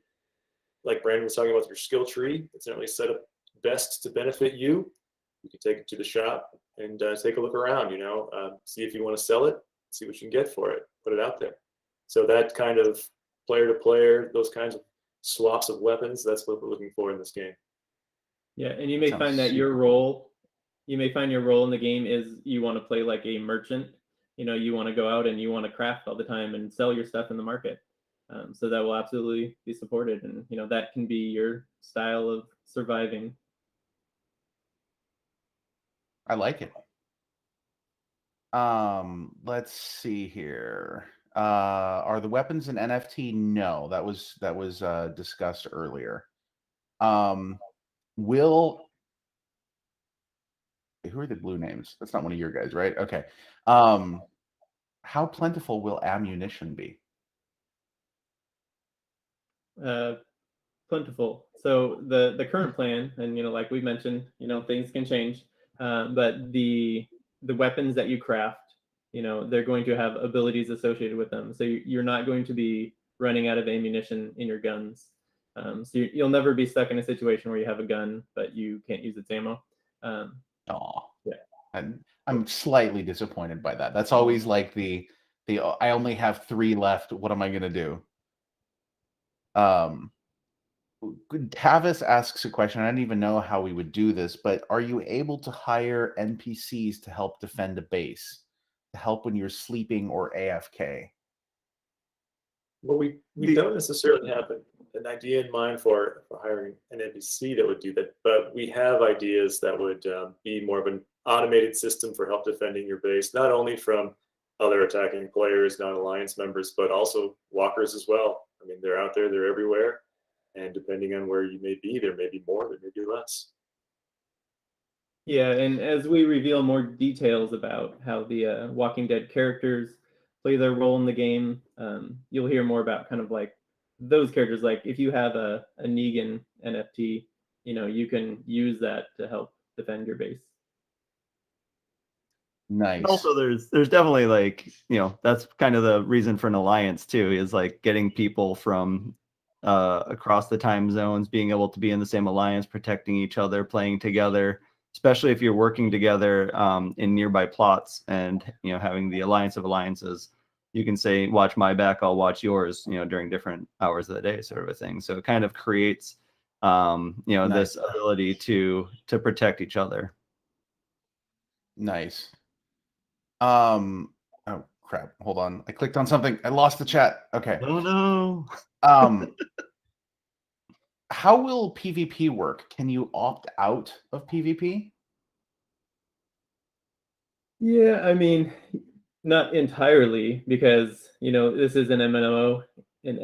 like Brandon was talking about your skill tree, it's not really set up best to benefit you, you can take it to the shop and take a look around, see if you want to sell it, see what you can get for it, put it out there. So that kind of player to player, those kinds of swaps of weapons, that's what we're looking for in this game. Yeah, and you may find that your role in the game is you want to play like a merchant. You want to go out and you want to craft all the time and sell your stuff in the market. So that will absolutely be supported. And, that can be your style of surviving. I like it. Let's see here. Are the weapons an NFT? No, that was discussed earlier. Who are the blue names? That's not one of your guys, right? Okay. How plentiful will ammunition be? Plentiful. So the current plan, and like we mentioned, things can change, but the weapons that you craft, they're going to have abilities associated with them. So you're not going to be running out of ammunition in your guns. So you'll never be stuck in a situation where you have a gun but you can't use its ammo. Oh, yeah. And I'm slightly disappointed by that. That's always like the I only have 3 left. What am I gonna do? Tavis asks a question. I don't even know how we would do this, but are you able to hire NPCs to help defend a base, to help when you're sleeping or AFK? Well, we don't necessarily have an idea in mind for hiring an NPC that would do that, but we have ideas that would be more of an automated system for help defending your base, not only from other attacking players, non-alliance members, but also walkers as well. I mean, they're out there, they're everywhere, and depending on where you may be, there may be more, there may be less. Yeah, and as we reveal more details about how the Walking Dead characters play their role in the game, you'll hear more about kind of like those characters. Like if you have a Negan NFT, you can use that to help defend your base. Nice. Also, there's definitely like, that's kind of the reason for an alliance too, is like getting people from across the time zones, being able to be in the same alliance, protecting each other, playing together, especially if you're working together in nearby plots, and having the alliance of alliances. You can say, watch my back, I'll watch yours, during different hours of the day, sort of a thing. So it kind of creates Nice. this ability to protect each other. Nice. Oh crap, hold on. I clicked on something. I lost the chat. Okay. Oh no. How will PvP work? Can you opt out of PvP? Yeah, I mean, not entirely, because this is an MMO, and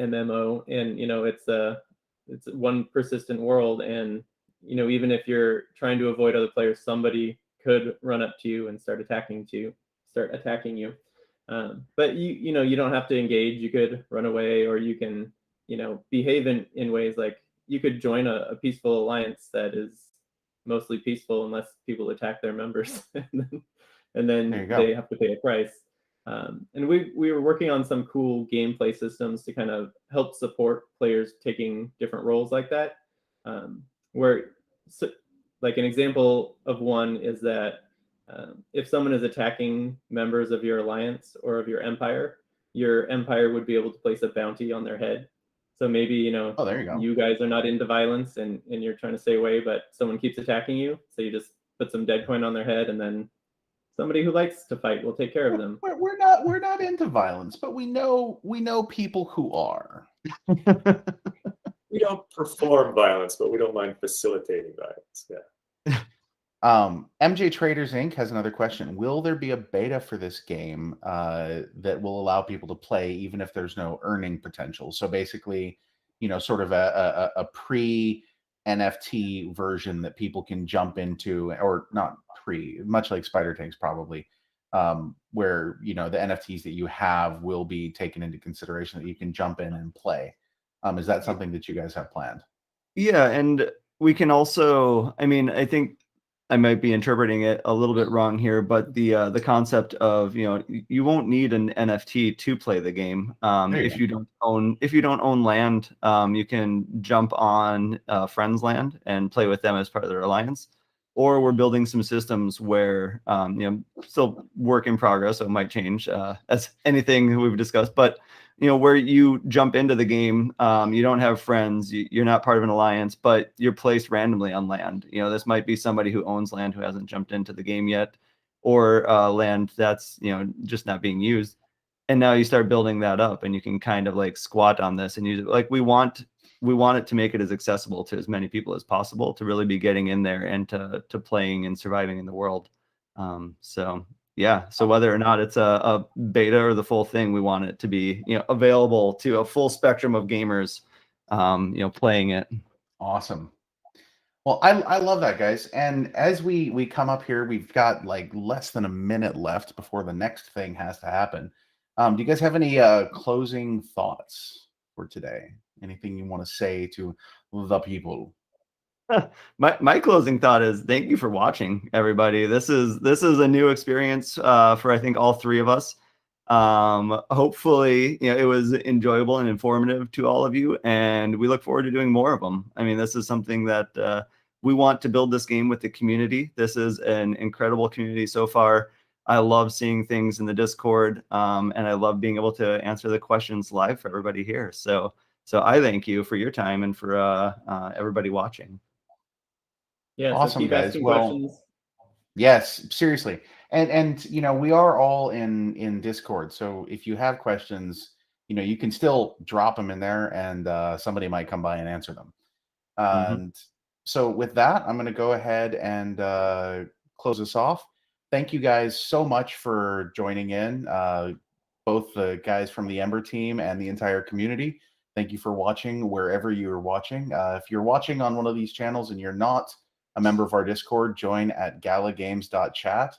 it's one persistent world, and even if you're trying to avoid other players, somebody could run up to you and start attacking you. But you don't have to engage. You could run away, or you can behave in ways like you could join a peaceful alliance that is mostly peaceful unless people attack their members, and then they have to pay a price. And we were working on some cool gameplay systems to kind of help support players taking different roles like that. Like an example of one is that if someone is attacking members of your alliance or of your empire would be able to place a bounty on their head. So maybe, Oh, there you go. You guys are not into violence and you're trying to stay away, but someone keeps attacking you. So you just put some dead coin on their head, and then somebody who likes to fight will take care of them. We're not into violence, but we know people who are. We don't perform violence, but we don't mind facilitating violence. Yeah. MJ Traders Inc. has another question. Will there be a beta for this game that will allow people to play even if there's no earning potential? So basically, sort of a pre-NFT version that people can jump into, or not pre, much like Spider Tanks probably, where the NFTs that you have will be taken into consideration that you can jump in and play. Is that something that you guys have planned? Yeah, and we can also, I think I might be interpreting it a little bit wrong here, but the concept of you won't need an NFT to play the game. If you don't own land, you can jump on friends' land and play with them as part of their alliance. Or we're building some systems where still work in progress, so it might change as anything we've discussed, but where you jump into the game, you don't have friends, you're not part of an alliance, but you're placed randomly on land. This might be somebody who owns land who hasn't jumped into the game yet, or land that's just not being used. And now you start building that up, and you can kind of like squat on this and use it. Like we want it to make it as accessible to as many people as possible to really be getting in there and to playing and surviving in the world. Yeah. So whether or not it's a beta or the full thing, we want it to be, available to a full spectrum of gamers, playing it. Awesome. Well, I love that, guys. And as we come up here, we've got like less than a minute left before the next thing has to happen. Do you guys have any closing thoughts for today? Anything you want to say to the people? My closing thought is thank you for watching, everybody. This is a new experience for I think all three of us. Hopefully, it was enjoyable and informative to all of you, and we look forward to doing more of them. This is something that we want to build this game with the community. This is an incredible community so far. I love seeing things in the Discord, and I love being able to answer the questions live for everybody here. So I thank you for your time and for everybody watching. Yeah, so Awesome, keep guys. asking Well, questions. yes, seriously. And you know, we are all in Discord. So if you have questions, you know, you can still drop them in there and somebody might come by and answer them. And so with that, I'm going to go ahead and close us off. Thank you guys so much for joining in, both the guys from the Ember team and the entire community. Thank you for watching wherever you are watching. If you're watching on one of these channels and you're not a member of our Discord, join at galagames.chat.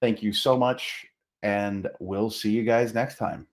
Thank you so much, and we'll see you guys next time.